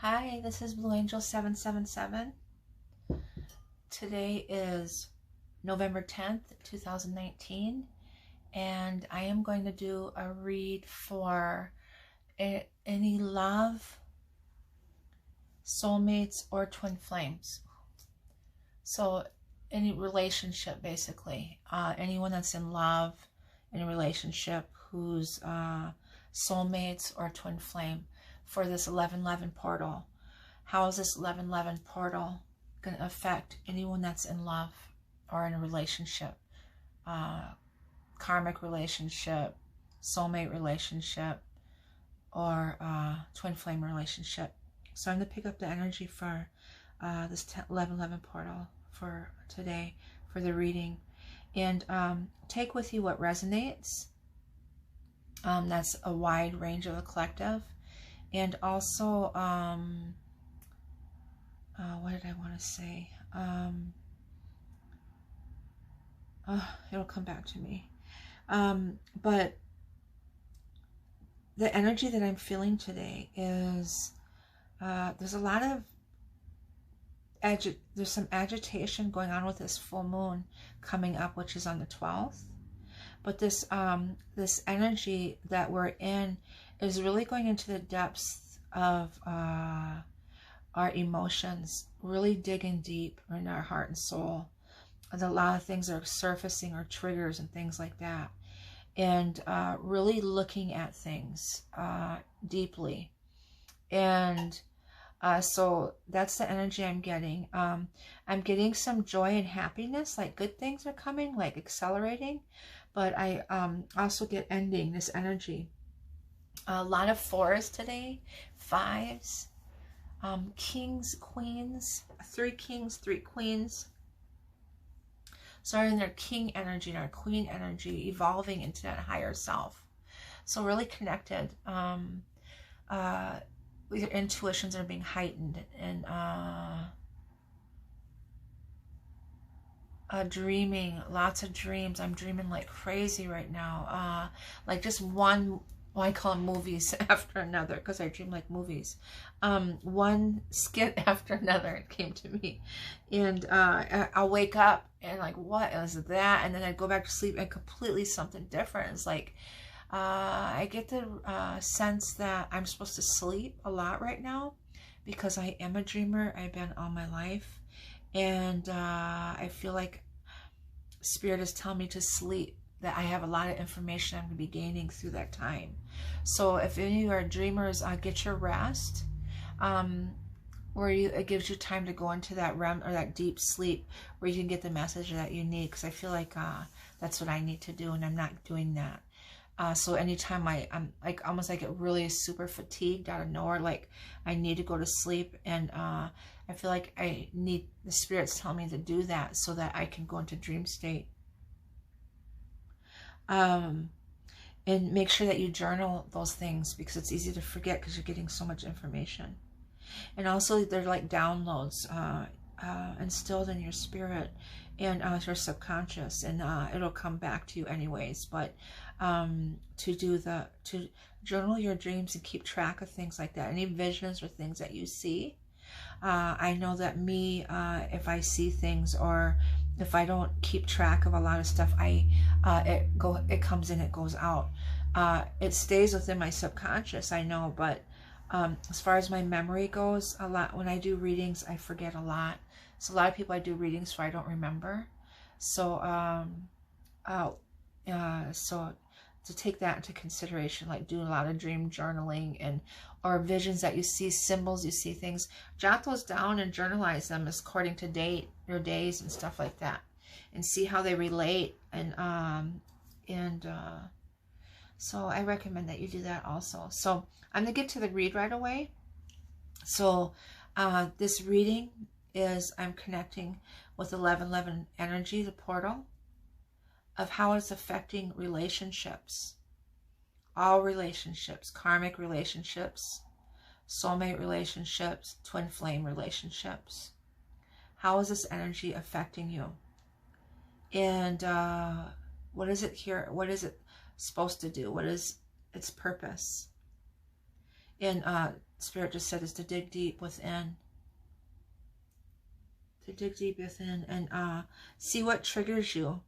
Hi, this is Blue Angel 777. Today is November 10th, 2019, and I am going to do a read for any love, soulmates, or twin flames. So any relationship, basically. Anyone that's in love, in a relationship, who's soulmates or twin flame, for this 1111 portal. How is this 1111 portal going to affect anyone that's in love or in a relationship? Karmic relationship, soulmate relationship, or twin flame relationship. So I'm going to pick up the energy for this 1111 portal for today, for the reading. And take with you what resonates. That's a wide range of the collective. And also, what did I want to say? It'll come back to me. But the energy that I'm feeling today is, there's a lot of, there's some agitation going on with this full moon coming up, which is on the 12th. But this, this energy that we're in is really going into the depths of our emotions, really digging deep in our heart and soul. And a lot of things are surfacing, or triggers and things like that. And really looking at things deeply. And so that's the energy I'm getting. I'm getting some joy and happiness, like good things are coming, like accelerating. But I also get ending, this energy. A lot of 4s today, 5s, kings, queens, 3 kings, 3 queens. So in their king energy and our queen energy, evolving into that higher self. So really connected. Your intuitions are being heightened, and dreaming, lots of dreams. I'm dreaming like crazy right now. Like just one, well, I call them movies after another, because I dream like movies. One skit after another, it came to me. And I'll wake up and like, what is that? And then I go back to sleep and completely something different. It's like, I get the sense that I'm supposed to sleep a lot right now, because I am a dreamer. I've been all my life. And I feel like Spirit is telling me to sleep, that I have a lot of information I'm going to be gaining through that time. So if any of you are dreamers, get your rest, where it gives you time to go into that REM, or that deep sleep, where you can get the message that you need, because I feel like that's what I need to do, and I'm not doing that. So anytime I'm like, almost like, get really super fatigued out of nowhere, like I need to go to sleep, and I feel like I need, the Spirit's telling me to do that so that I can go into dream state. And make sure that you journal those things, because it's easy to forget, because you're getting so much information. And also they're like downloads instilled in your spirit and your subconscious, and it'll come back to you anyways. But to journal your dreams and keep track of things like that, any visions or things that you see. I know that me, if I see things, or if I don't keep track of a lot of stuff, it comes in, it goes out. It stays within my subconscious, I know, but as far as my memory goes, a lot, when I do readings, I forget a lot. So a lot of people I do readings for, I don't remember. So so to take that into consideration, like do a lot of dream journaling, and or visions that you see, symbols, you see things, jot those down and journalize them according to your days and stuff like that, and see how they relate. And so I recommend that you do that also. So I'm going to get to the read right away. So this reading is, I'm connecting with 1111 energy, the portal, of how it's affecting relationships. All relationships, karmic relationships, soulmate relationships, twin flame relationships. How is this energy affecting you? And what is it here? What is it supposed to do? What is its purpose? And Spirit just said is to dig deep within. To dig deep within and see what triggers you.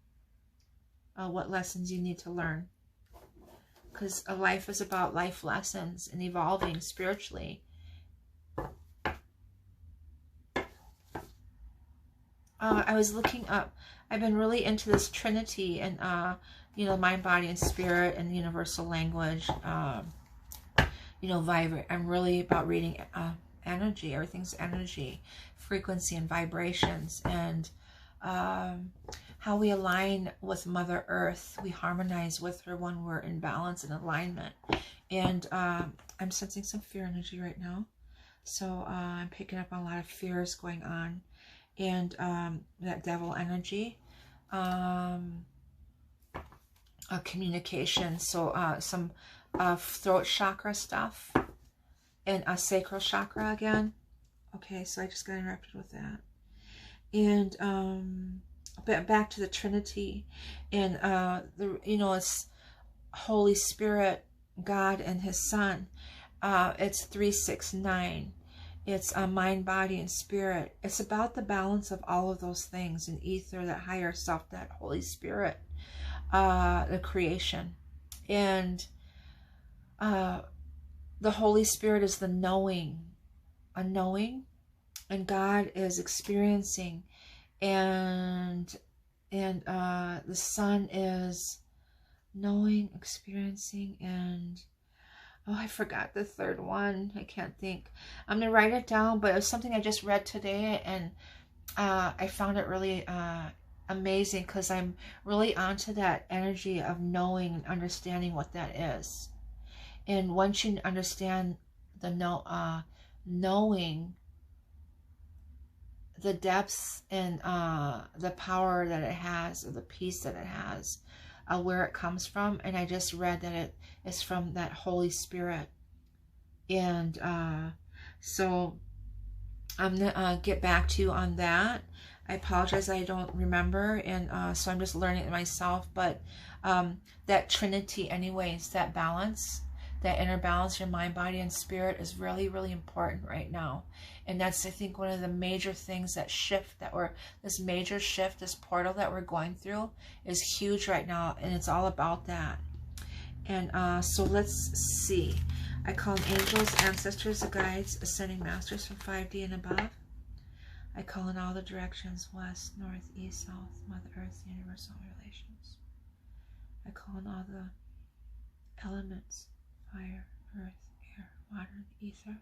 What lessons you need to learn. Because a life is about life lessons and evolving spiritually. I was looking up. I've been really into this Trinity and, you know, mind, body, and spirit and universal language. You know, vibrate. I'm really about reading energy. Everything's energy, frequency, and vibrations. And how we align with Mother Earth. We harmonize with her when we're in balance and alignment. And I'm sensing some fear energy right now. So I'm picking up on a lot of fears going on. And that devil energy. Communication. So some throat chakra stuff. And a sacral chakra again. Okay, so I just got interrupted with that. And back to the Trinity, and you know, it's Holy Spirit, God, and His Son. It's 369. It's mind, body, and spirit. It's about the balance of all of those things, and ether, that higher self, that Holy Spirit, the creation, and the Holy Spirit is the knowing, a knowing, and God is experiencing. And the Son is knowing, experiencing, and oh, I forgot the third one. I can't think. I'm gonna write it down, but it was something I just read today, and I found it really amazing, because I'm really onto that energy of knowing and understanding what that is. And once you understand the knowing, the depths and the power that it has, or the peace that it has, where it comes from. And I just read that it is from that Holy Spirit. And so I'm gonna get back to you on that. I apologize, I don't remember, and so I'm just learning it myself. But that Trinity anyways, that balance, that inner balance, your mind, body, and spirit, is really, really important right now. And that's, I think, one of the major things, that shift that this major shift, this portal that we're going through is huge right now. And it's all about that. And so let's see. I call in angels, ancestors, guides, ascending masters from 5D and above. I call in all the directions, west, north, east, south, Mother Earth, universal relations. I call in all the elements, fire, earth, air, water, and ether.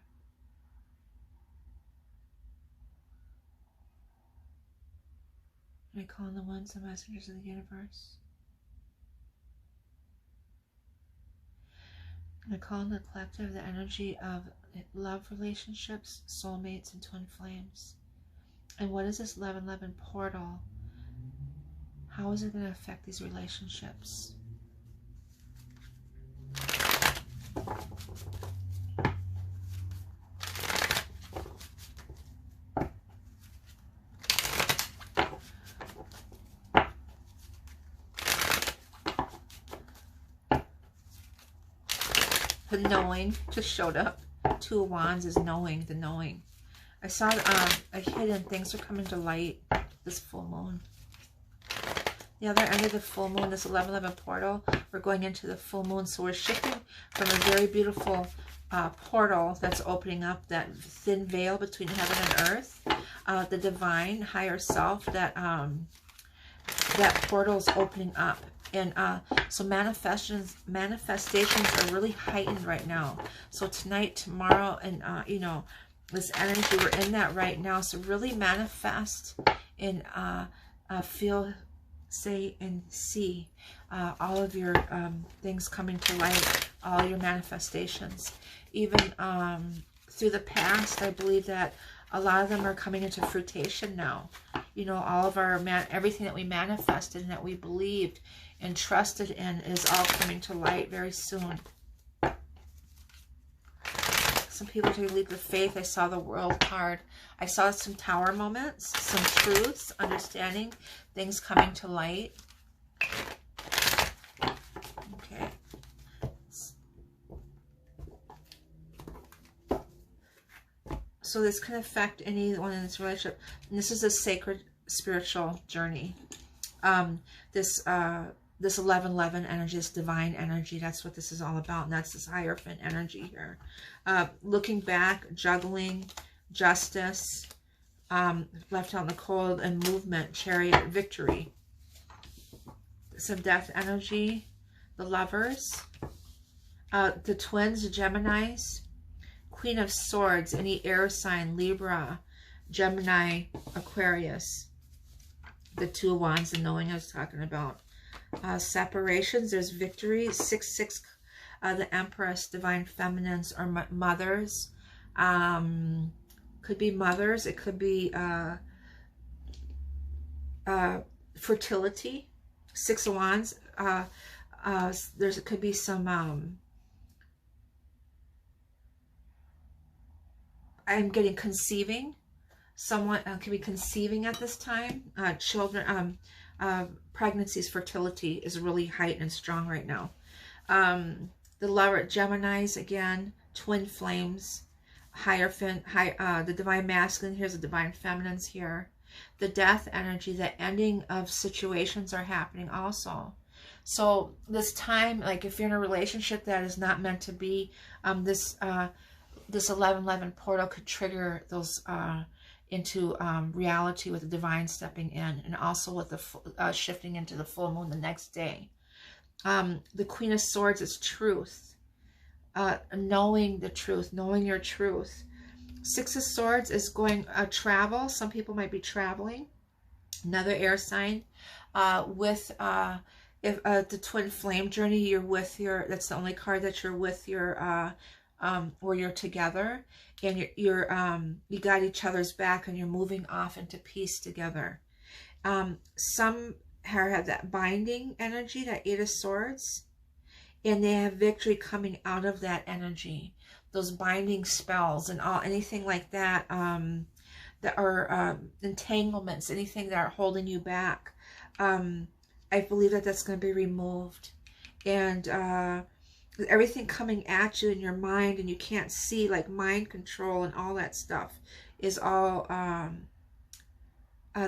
And I call in the ones, the messengers of the universe. And I call in the collective, the energy of love relationships, soulmates, and twin flames. And what is this 1111 portal? How is it going to affect these relationships? The knowing just showed up. Two of Wands is knowing, the knowing. I saw a hidden things are coming to light this full moon. The other end of the full moon, this 1111 portal, we're going into the full moon. So we're shifting from a very beautiful portal that's opening up, that thin veil between heaven and earth, the divine higher self, that portal is opening up. And so manifestations are really heightened right now. So tonight, tomorrow, and you know, this energy, we're in that right now. So really manifest and feel, say, and see all of your things coming to light, all your manifestations. Even through the past, I believe that a lot of them are coming into fruition now. You know, all of our everything that we manifested and that we believed and trusted in is all coming to light very soon. Some people take a leap of faith. I saw the World card. I saw some tower moments, some truths, understanding, things coming to light. Okay. So this can affect anyone in this relationship. And this is a sacred spiritual journey. This 1111 energy, this divine energy, that's what this is all about. And that's this Hierophant energy here. Looking back, juggling, justice, left out in the cold, and movement, Chariot, victory. Some death energy, the Lovers, the Twins, the Geminis, Queen of Swords, any air sign, Libra, Gemini, Aquarius, the Two of Wands, the knowing I was talking about. Separations, there's victory, 6-6, the Empress, divine feminines, or mothers. Could be mothers, it could be fertility, 6 of Wands. It could be some I'm getting conceiving. Someone could be conceiving at this time. Children, pregnancies, fertility is really heightened and strong right now. The Lover, Geminis again, Twin Flames, Hierophant, the Divine Masculine. Here's the Divine Feminines here. The Death energy, the ending of situations are happening also. So this time, like if you're in a relationship that is not meant to be, this 1111 portal could trigger those into reality with the divine stepping in, and also with the shifting into the full moon the next day. The Queen of Swords is truth, knowing the truth, knowing your truth. 6 of Swords is going travel. Some people might be traveling. Another air sign. With if the Twin Flame journey, you're with your, that's the only card that you're with your where you're together, and you got each other's back, and you're moving off into peace together. Some have that binding energy, that 8 of Swords, and they have victory coming out of that energy. Those binding spells and anything like that, that are entanglements, anything that are holding you back. I believe that that's going to be removed, and everything coming at you in your mind and you can't see, like mind control and all that stuff, is all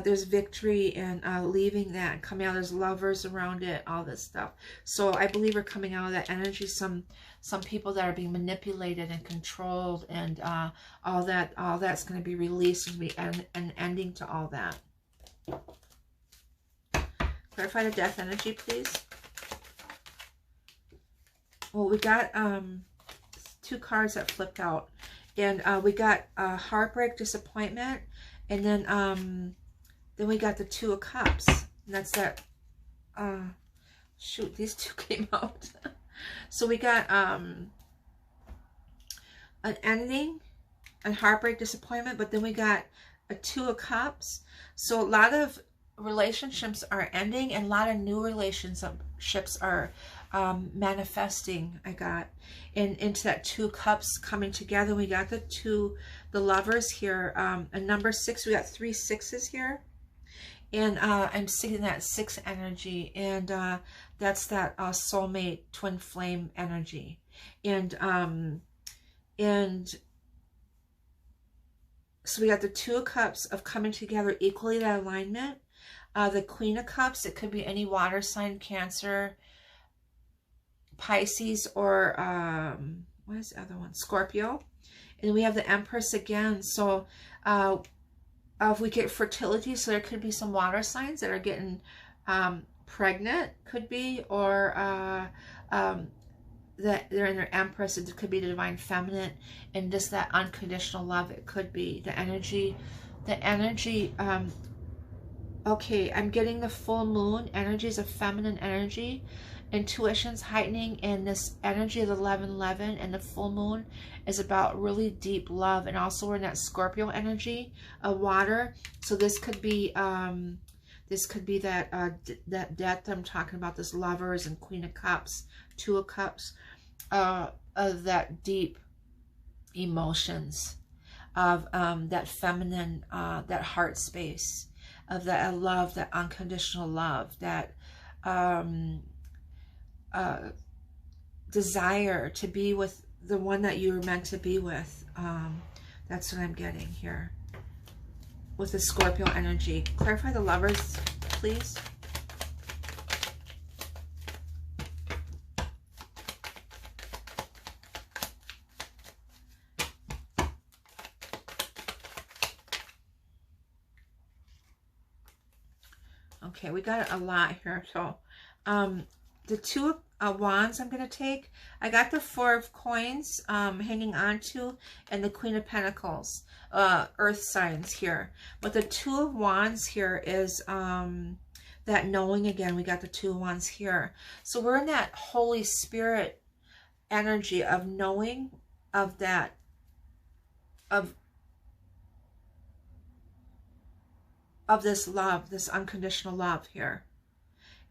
there's victory and leaving that and coming out. There's lovers around it, all this stuff. So I believe we're coming out of that energy. Some people that are being manipulated and controlled, and all that's going to be released, and be an ending to all that. Clarify the death energy, please. Well, we got 2 cards that flipped out, and we got heartbreak, disappointment, and then we got the 2 of Cups, and that's that. Shoot, these 2 came out. So we got an ending, a heartbreak, disappointment, but then we got a 2 of Cups. So a lot of relationships are ending, and a lot of new relationships are manifesting. I got into that 2 cups coming together. We got the Lovers here, and number 6. We got 3 6s here, and I'm seeing that 6 energy, and that's that soulmate twin flame energy, and so we got the 2 of Cups of coming together equally, that alignment. The Queen of Cups, it could be any water sign, Cancer, Pisces, or what is the other one? Scorpio. And we have the Empress again. So if we get fertility, so there could be some water signs that are getting pregnant, could be, or that they're in their Empress. It could be the divine feminine, and just that unconditional love. It could be the energy. Okay, I'm getting the full moon energy is a feminine energy. Intuition's heightening, and this energy of the 1111 and the full moon is about really deep love. And also we're in that Scorpio energy of water. So this could be that that death I'm talking about, this Lovers and Queen of Cups, 2 of Cups, of that deep emotions, of that feminine, that heart space, of that love, that unconditional love, that desire to be with the one that you were meant to be with, That's what I'm getting here with the Scorpio energy. Clarify the Lovers, please. Okay, we got a lot here. So the Two of Wands I'm going to take. I got the Four of Coins hanging on to, and the Queen of Pentacles, earth signs here. But the Two of Wands here is that knowing again. We got the Two of Wands here. So we're in that Holy Spirit energy of knowing, of that, of this love, this unconditional love here.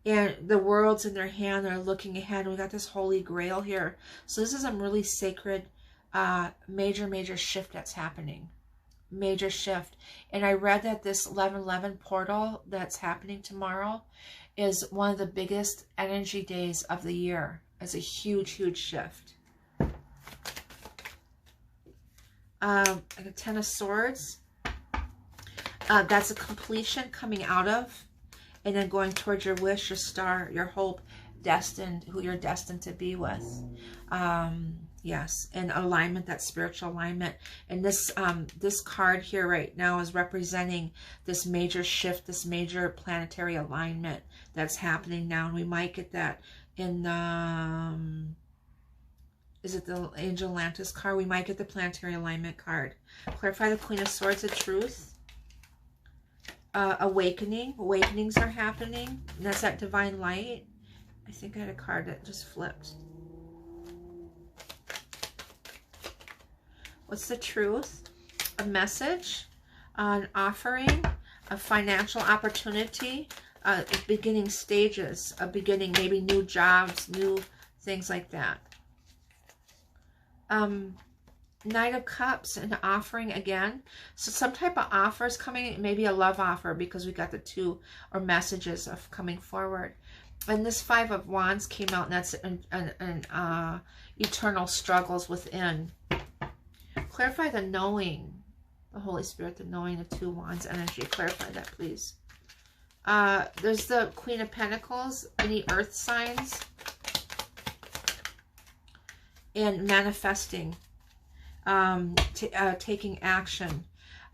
And the world's in their hand, they're looking ahead. And we got this Holy Grail here. So this is a really sacred, major shift that's happening. Major shift. And I read that this 11/11 portal that's happening tomorrow is one of the biggest energy days of the year. It's a huge shift. I got Ten of Swords. That's a completion coming out of, and then going towards your wish, your star, your hope, destined, who you're destined to be with. Yes, and alignment, that spiritual alignment. And this this card here right now is representing this major shift, this major planetary alignment that's happening now. And we might get that in the, is it the Angel Atlantis card? We might get the planetary alignment card. Clarify the Queen of Swords, the truth. Awakenings are happening. And that's that divine light. I think I had a card that just flipped. What's the truth? A message, an offering, a financial opportunity, beginning stages, a beginning, maybe new jobs, new things like that. Knight of Cups, an offering again. So some type of offer is coming, maybe a love offer, because we got the two, or messages of coming forward. And this Five of Wands came out, and that's an eternal struggles within. Clarify the knowing, the Holy Spirit, the knowing, the Two Wands energy. Clarify that, please. There's the Queen of Pentacles, any earth signs, and manifesting. Taking action.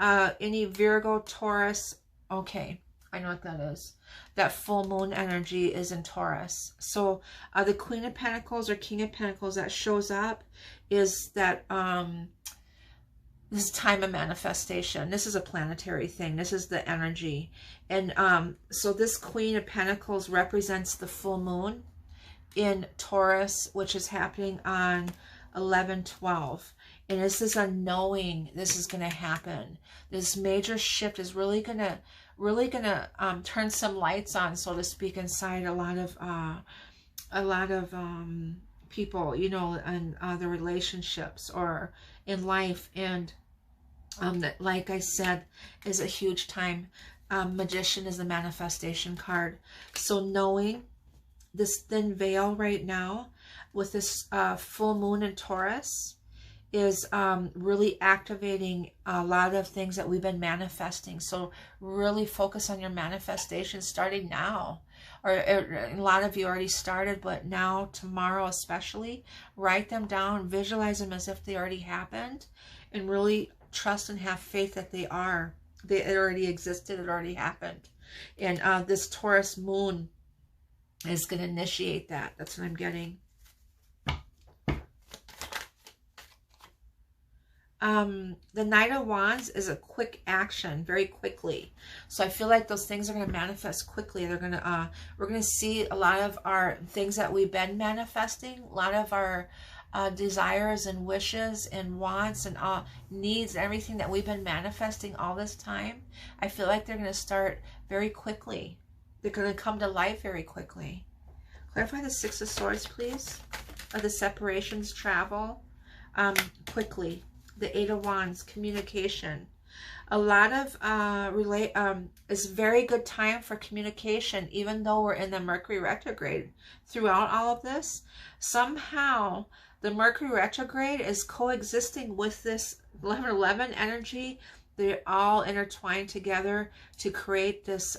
Any Virgo, Taurus. Okay, I know what that is. That full moon energy is in Taurus. So the Queen of Pentacles or King of Pentacles that shows up is that this time of manifestation. This is a planetary thing. This is the energy. And so this Queen of Pentacles represents the full moon in Taurus, which is happening on 11/12. And this is a knowing this is going to happen. This major shift is really gonna turn some lights on, so to speak, inside a lot of people, you know, and their relationships or in life. And that, like I said, is a huge time. Magician is the manifestation card. So knowing this thin veil right now with this full moon in Taurus is really activating a lot of things that we've been manifesting. So really focus on your manifestation starting now. Or a lot of you already started, but now, tomorrow especially, write them down, visualize them as if they already happened, and really trust and have faith that they are. It already existed, it already happened. And this Taurus moon is going to initiate that. That's what I'm getting. The Knight of Wands is a quick action, very quickly. So I feel like those things are going to manifest quickly. They're going to, we're going to see a lot of our things that we've been manifesting, a lot of our desires and wishes and wants and needs, everything that we've been manifesting all this time. I feel like they're going to start very quickly. They're going to come to life very quickly. Clarify the Six of Swords, please. The separations, travel, quickly. The Eight of Wands, communication. A lot of it's a very good time for communication, even though we're in the Mercury retrograde throughout all of this. Somehow The Mercury retrograde is coexisting with this 1111 energy. They're all intertwined together to create this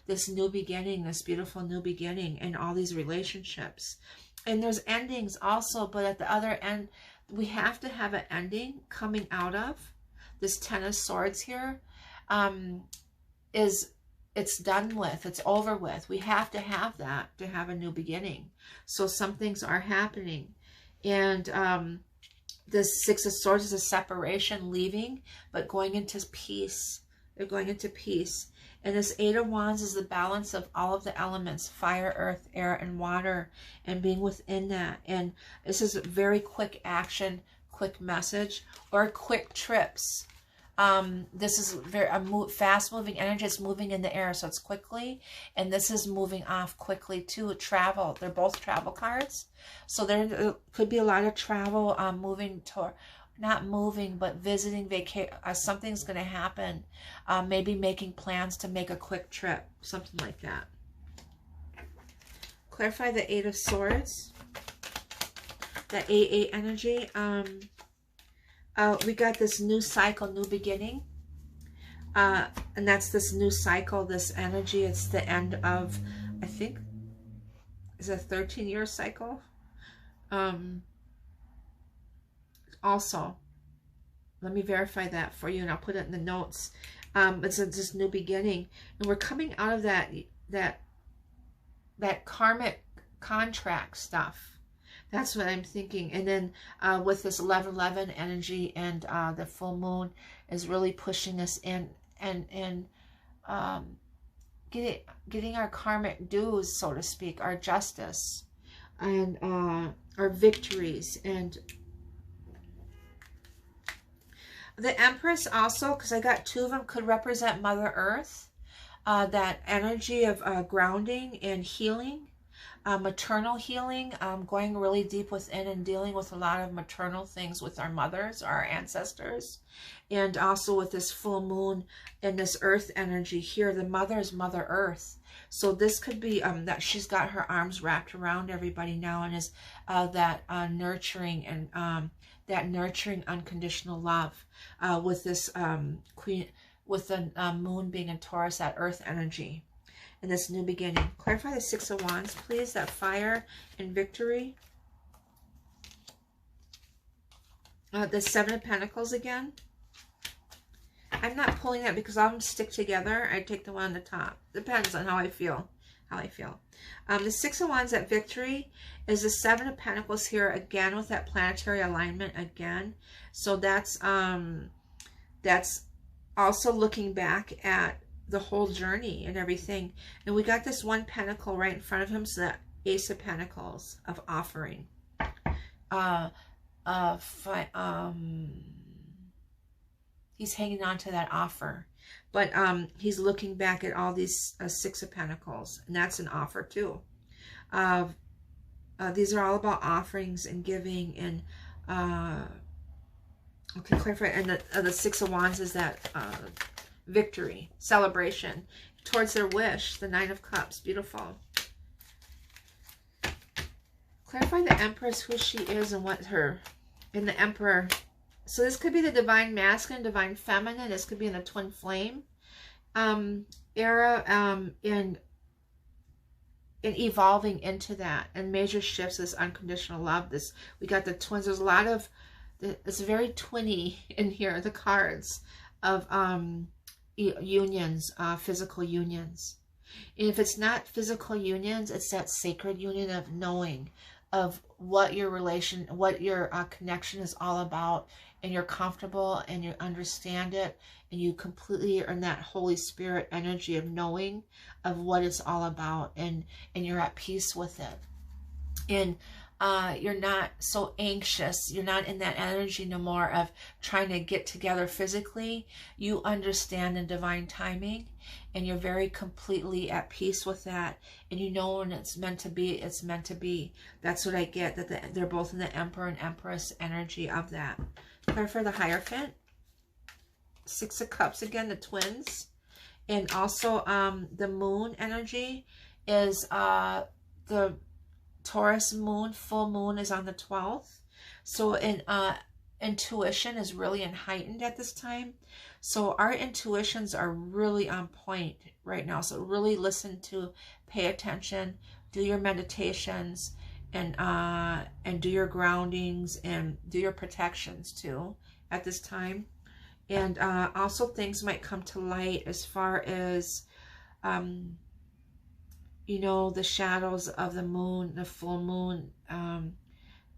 this new beginning, this beautiful new beginning in all these relationships. And there's endings also, but at the other end, we have to have an ending coming out of this Ten of Swords here. It's done with, it's over with. We have to have that to have a new beginning. So some things are happening. And this Six of Swords is a separation, leaving, but going into peace. They're going into peace. And this Eight of Wands is the balance of all of the elements, fire, earth, air, and water, and being within that. And this is very quick action, quick message, or quick trips. This is very fast-moving energy. It's moving in the air, so it's quickly. And this is moving off quickly too. Travel. They're both travel cards. So there could be a lot of travel, moving to, not moving, but visiting, vacation. Something's going to happen. Maybe making plans to make a quick trip. Something like that. Clarify the Eight of Swords. The 8-8 energy. We got this new cycle, new beginning. And that's this new cycle, this energy. It's the end of, I think, is a 13-year cycle. Also, let me verify that for you, and I'll put it in the notes. It's this new beginning, and we're coming out of that karmic contract stuff. That's what I'm thinking. And then with this 1111 energy and the full moon is really pushing us in and getting our karmic dues, so to speak, our justice and our victories. And the Empress also, because I got two of them, could represent Mother Earth, that energy of grounding and healing. Maternal healing, going really deep within and dealing with a lot of maternal things with our mothers, our ancestors, and also with this full moon and this earth energy here. The mother is Mother Earth, so this could be that she's got her arms wrapped around everybody now and is that nurturing and that nurturing unconditional love with this queen, with the moon being in Taurus, that earth energy. In this new beginning. Clarify the Six of Wands, please. That fire and victory. The Seven of Pentacles again. I'm not pulling that because all of them stick together. I take the one on the top. Depends on how I feel. The Six of Wands, that victory, is the Seven of Pentacles here again with that planetary alignment again. So that's also looking back at the whole journey and everything. And we got this one pentacle right in front of him, so that Ace of Pentacles of offering. He's hanging on to that offer, but he's looking back at all these Six of Pentacles, and that's an offer too. These are all about offerings and giving and okay, clarify. And the Six of Wands is that victory, celebration towards their wish. The Nine of Cups, beautiful. Clarify the Empress, who she is and what her, and the Emperor. So this could be the divine masculine, divine feminine. This could be in the twin flame era, in evolving into that, and major shifts, this unconditional love. This, we got the twins. There's a lot of, it's very twinny in here, the cards of unions, physical unions. And if it's not physical unions, it's that sacred union of knowing of what your relation, what your connection is all about, and you're comfortable and you understand it, and you completely are in that Holy Spirit energy of knowing of what it's all about, and you're at peace with it. And you're not so anxious. You're not in that energy no more of trying to get together physically. You understand the divine timing, and you're very completely at peace with that. And you know when it's meant to be, it's meant to be. That's what I get, that they're both in the Emperor and Empress energy of that. Clarify the Hierophant. Six of Cups again, the twins. And also the moon energy is the Taurus moon, full moon is on the 12th. So intuition is really heightened at this time. So our intuitions are really on point right now. So really listen to, pay attention, do your meditations, and do your groundings, and do your protections too at this time. And also things might come to light as far as you know, the shadows of the moon, the full moon.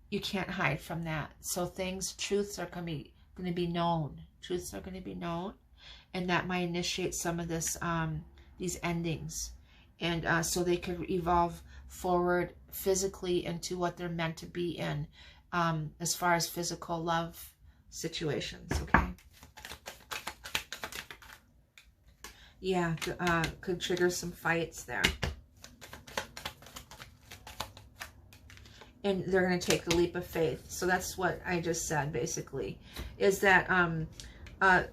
You can't hide from that. So things, truths are going to be known. Truths are going to be known, and that might initiate some of this, these endings, and so they could evolve forward physically into what they're meant to be in, as far as physical love situations. Okay. Yeah, could trigger some fights there. And they're going to take the leap of faith. So that's what I just said, basically, is that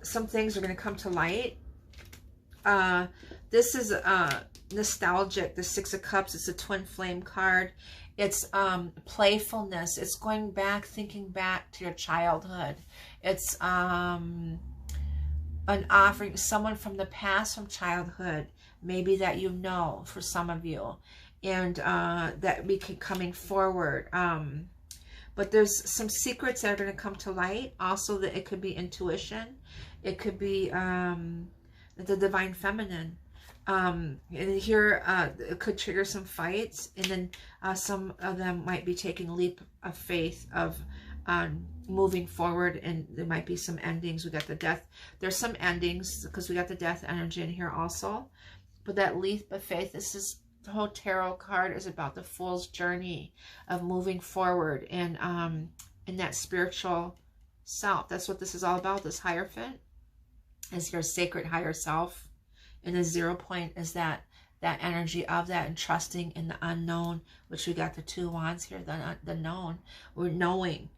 some things are going to come to light. This is nostalgic, the Six of Cups. It's a twin flame card. It's playfulness. It's going back, thinking back to your childhood. It's an offering, someone from the past, from childhood, maybe that you know, for some of you. And that we keep coming forward. But there's some secrets that are going to come to light. Also, that it could be intuition. It could be the divine feminine. And here it could trigger some fights. And then some of them might be taking a leap of faith of moving forward. And there might be some endings. We got the death. There's some endings because we got the death energy in here also. But that leap of faith, this is... The whole tarot card is about the Fool's journey of moving forward and in that spiritual self. That's what this is all about. This Hierophant is your sacred higher self, and the 0 point is that energy of that, and trusting in the unknown, which we got the 2 wands here. The known, we're knowing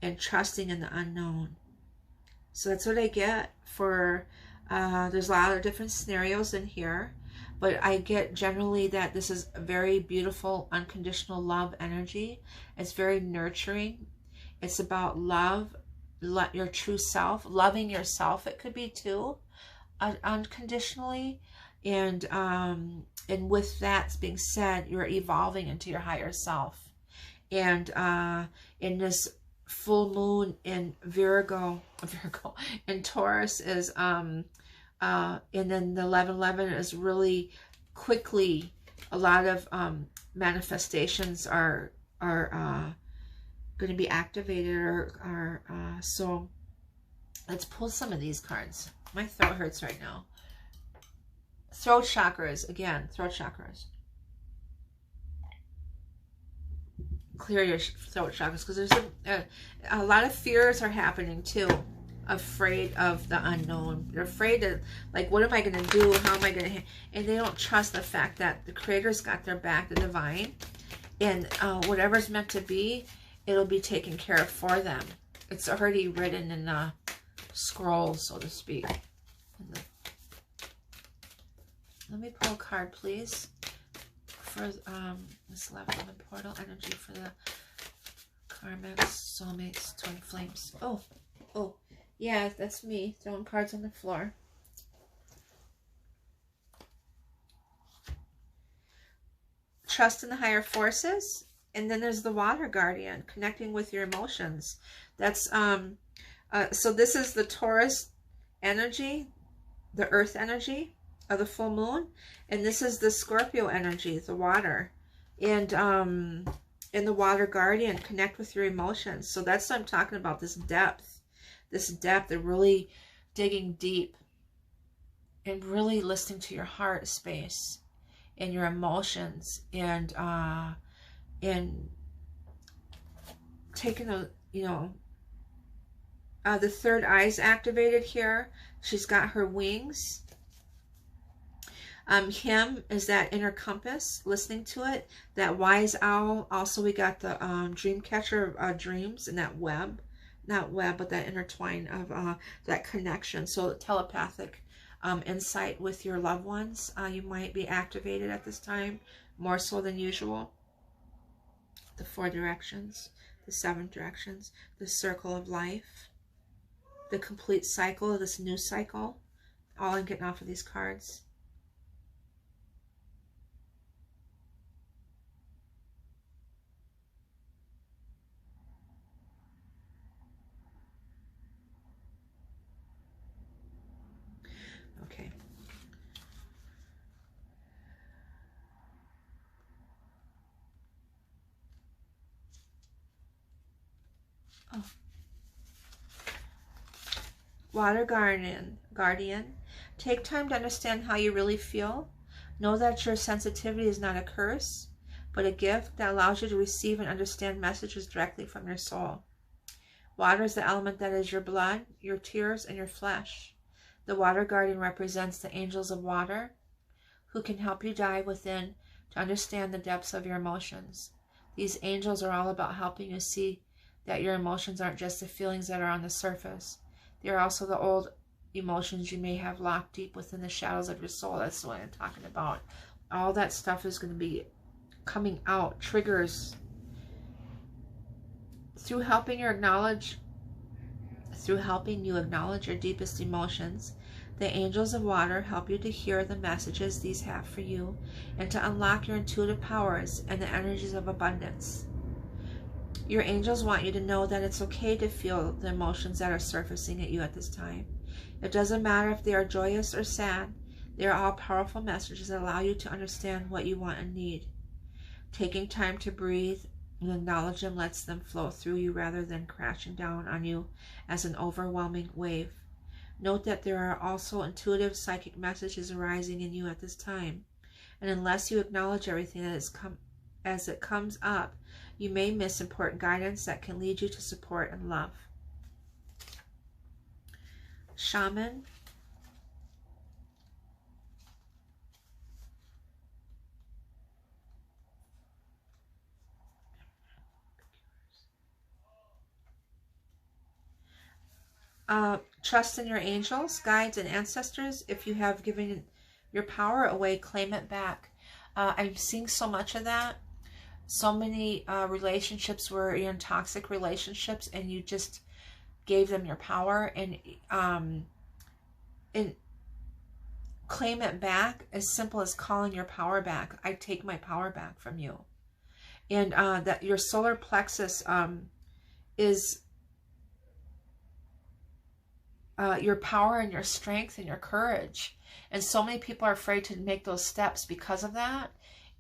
and trusting in the unknown. So that's what I get for. There's a lot of different scenarios in here. But I get generally that this is a very beautiful, unconditional love energy. It's very nurturing. It's about love, your true self, loving yourself. It could be too, unconditionally. And with that being said, you're evolving into your higher self. And in this full moon in Virgo, in Taurus is and then the 11/11 is really quickly, a lot of manifestations are going to be activated, or so let's pull some of these cards. My throat hurts right now. Throat chakras, again, throat chakras. Clear your throat chakras, because there's a lot of fears are happening too. Afraid of the unknown. They're afraid of, like, what am I going to do? How am I going to... And they don't trust the fact that the Creator's got their back, the divine. And whatever's meant to be, it'll be taken care of for them. It's already written in the scrolls, so to speak. Let me pull a card, please, for this 11 portal energy for the karmics, soulmates, twin flames. Oh. Yeah, that's me throwing cards on the floor. Trust in the higher forces. And then there's the water guardian, connecting with your emotions. That's so this is the Taurus energy, the earth energy of the full moon, and this is the Scorpio energy, the water. And in the water guardian, connect with your emotions. So that's what I'm talking about, this depth. This depth of really digging deep and really listening to your heart space and your emotions, and taking a, the third eye's activated here. She's got her wings. Him is that inner compass, listening to it. That wise owl. Also, we got the dream catcher of dreams, and that web. Not web, but that intertwine of that connection. So telepathic insight with your loved ones. You might be activated at this time, more so than usual. the 4 directions, the 7 directions, the circle of life, the complete cycle of this new cycle. All I'm getting off of these cards. Okay. Oh. Water Guardian, take time to understand how you really feel. Know that your sensitivity is not a curse, but a gift that allows you to receive and understand messages directly from your soul. Water is the element that is your blood, your tears, and your flesh. The Water Guardian represents the angels of water, who can help you dive within to understand the depths of your emotions. These angels are all about helping you see that your emotions aren't just the feelings that are on the surface. They are also the old emotions you may have locked deep within the shadows of your soul. That's what I'm talking about. All that stuff is going to be coming out. Triggers. Through helping you acknowledge your deepest emotions, the angels of water help you to hear the messages these have for you and to unlock your intuitive powers and the energies of abundance. Your angels want you to know that it's okay to feel the emotions that are surfacing at you at this time. It doesn't matter if they are joyous or sad. They are all powerful messages that allow you to understand what you want and need. Taking time to breathe and acknowledge them lets them flow through you rather than crashing down on you as an overwhelming wave. Note that there are also intuitive psychic messages arising in you at this time. And unless you acknowledge everything as it comes up, you may miss important guidance that can lead you to support and love. Shaman. Trust in your angels, guides, and ancestors. If you have given your power away, claim it back. I'm seeing so much of that. So many relationships where you're in toxic relationships and you just gave them your power, and claim it back. As simple as calling your power back. I take my power back from you. And that your solar plexus is your power and your strength and your courage. And so many people are afraid to make those steps because of that.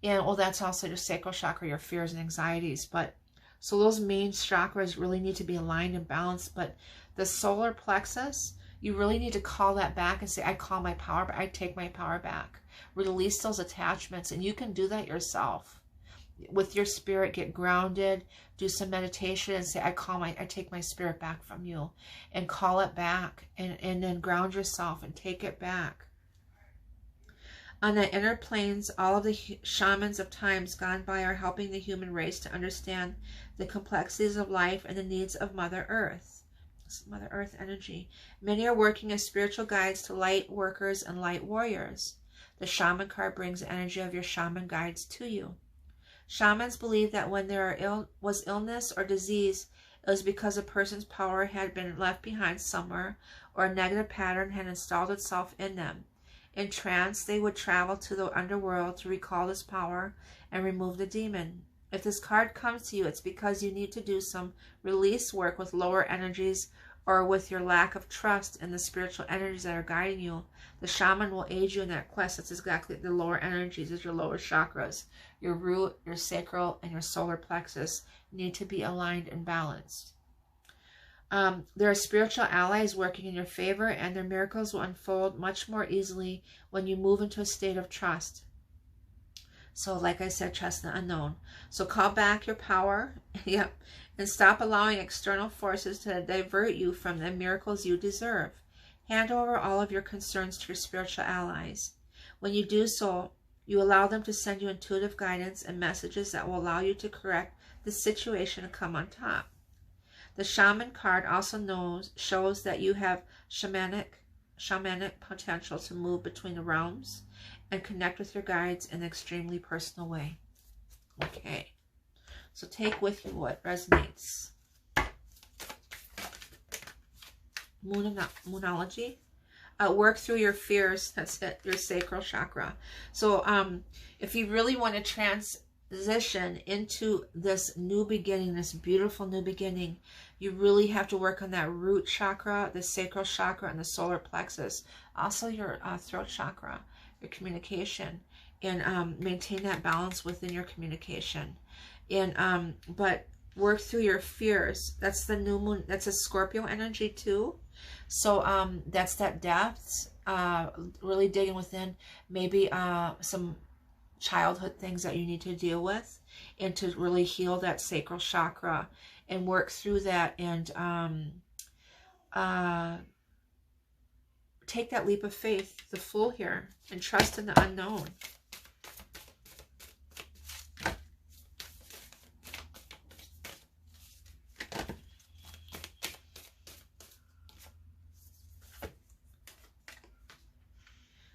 And well, that's also your sacral chakra, your fears and anxieties. But so those main chakras really need to be aligned and balanced. But the solar plexus, you really need to call that back and say, I call my power back. I take my power back. Release those attachments. And you can do that yourself. With your spirit, get grounded, do some meditation and say, I take my spirit back from you, and call it back, and then ground yourself and take it back. On the inner planes, all of the shamans of times gone by are helping the human race to understand the complexities of life and the needs of Mother Earth. Mother Earth energy. Many are working as spiritual guides to light workers and light warriors. The shaman card brings the energy of your shaman guides to you. Shamans believe that when there was illness or disease, it was because a person's power had been left behind somewhere, or a negative pattern had installed itself in them. In trance, they would travel to the underworld to recall this power and remove the demon. If this card comes to you, it's because you need to do some release work with lower energies, or with your lack of trust in the spiritual energies that are guiding you. The shaman will aid you in that quest. That's exactly the lower energies, is your lower chakras. Your root, your sacral, and your solar plexus need to be aligned and balanced. There are spiritual allies working in your favor, and their miracles will unfold much more easily when you move into a state of trust. So like I said, trust the unknown. So call back your power. Yep. And stop allowing external forces to divert you from the miracles you deserve. Hand over all of your concerns to your spiritual allies. When you do so, you allow them to send you intuitive guidance and messages that will allow you to correct the situation and come on top. The shaman card also shows that you have shamanic potential to move between the realms and connect with your guides in an extremely personal way. Okay. So take with you what resonates. Moonology. Work through your fears. That's it. Your sacral chakra. So if you really want to transition into this new beginning, this beautiful new beginning, you really have to work on that root chakra, the sacral chakra, and the solar plexus. Also your throat chakra, your communication, and maintain that balance within your communication. And but work through your fears. That's the new moon. That's a Scorpio energy too. So that's that depth, really digging within, maybe some childhood things that you need to deal with, and to really heal that sacral chakra and work through that, and take that leap of faith, the Fool here, and trust in the unknown.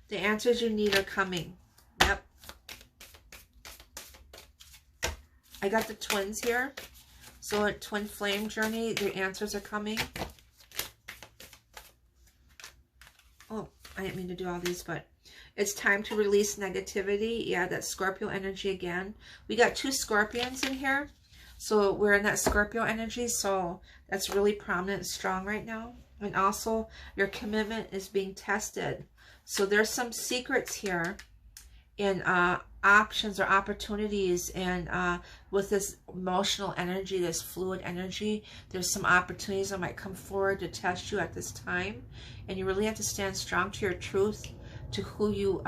The answers you need are coming. Yep. I got the twins here. So a twin flame journey, the answers are coming. Oh, I didn't mean to do all these, but it's time to release negativity. Yeah, that Scorpio energy again. We got 2 scorpions in here. So we're in that Scorpio energy. So that's really prominent and strong right now. And also your commitment is being tested. So there's some secrets here, and options or opportunities, and with this emotional energy, this fluid energy, there's some opportunities that might come forward to test you at this time, and you really have to stand strong to your truth, to who you,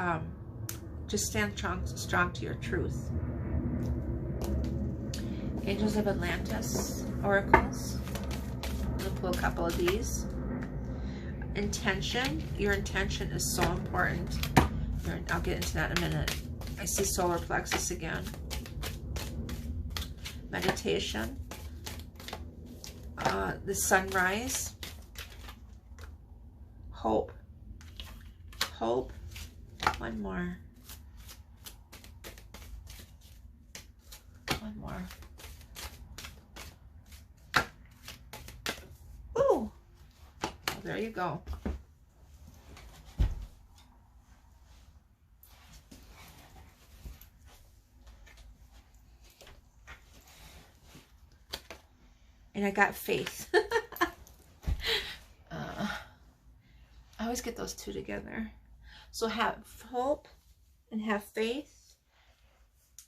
just stand strong to your truth. Angels of Atlantis, oracles. I'm going to pull a couple of these. Intention. Your intention is so important. I'll get into that in a minute. I see solar plexus again. Meditation. The sunrise. Hope. Hope. One more. One more. Ooh. There you go. And I got faith. I always get those 2 together. So have hope and have faith.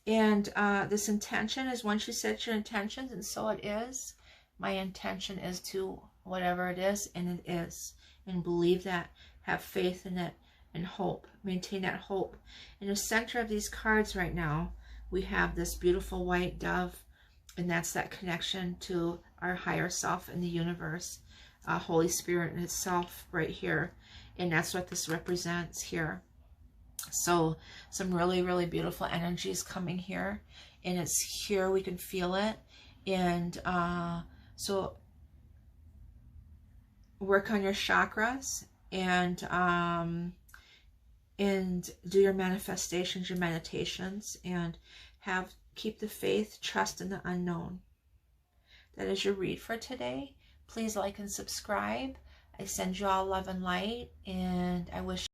And this intention is, once you set your intentions, and so it is. My intention is to whatever it is, and it is. And believe that. Have faith in it, and hope. Maintain that hope. In the center of these cards right now, we have this beautiful white dove, and that's that connection to our higher self in the universe, Holy Spirit in itself right here. And that's what this represents here. So some really, really beautiful energies coming here, and it's here, we can feel it. And so work on your chakras, and do your manifestations, your meditations, and keep the faith, trust in the unknown. That is your read for today. Please like and subscribe. I send you all love and light, and I wish